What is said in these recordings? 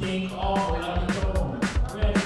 Take off without the tone. Ready.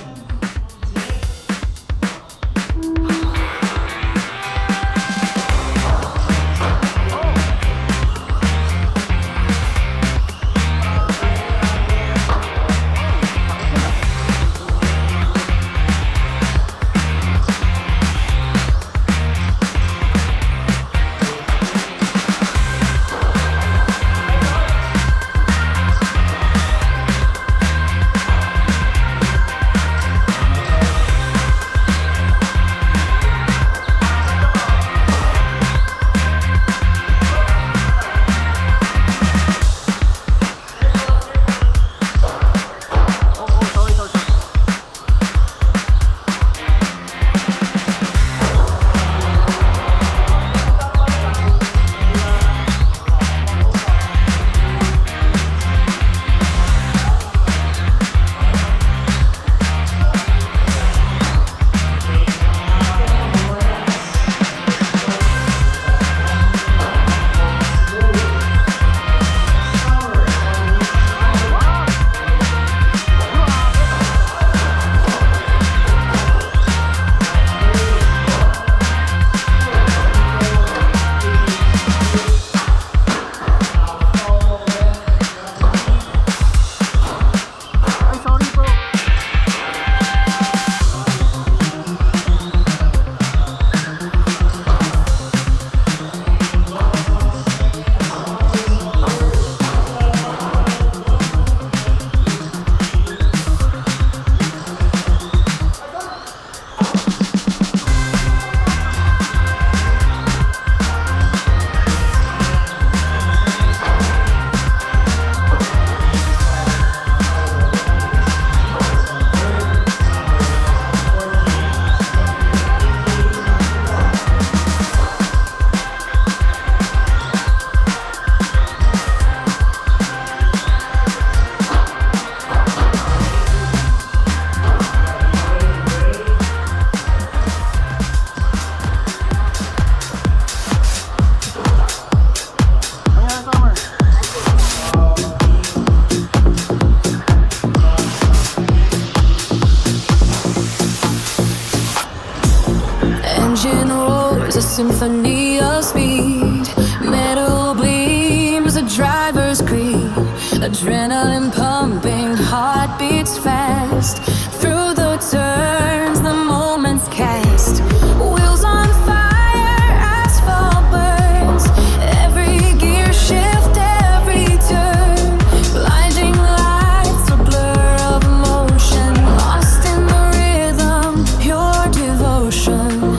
Engine roars, a symphony of speed. Metal gleams, a driver's creep. Adrenaline pumping, heart beats fast. Through the turns, the moments cast. Wheels on fire, asphalt burns. Every gear shift, every turn. Blinding lights, a blur of motion. Lost in the rhythm, pure devotion.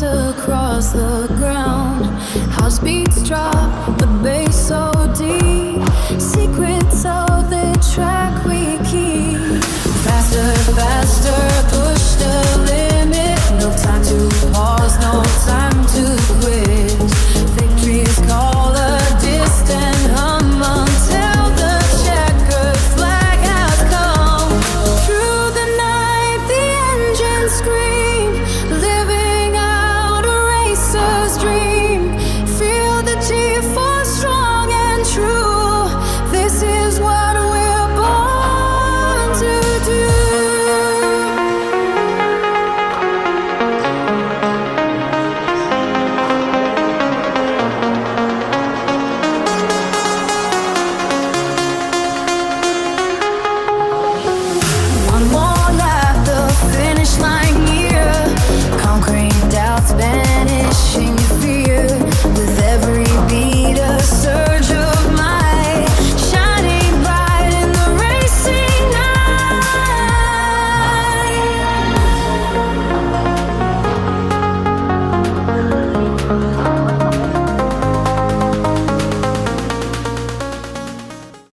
Across the ground, house beats drop, the bass so deep. Secrets of the track we keep. Faster, faster.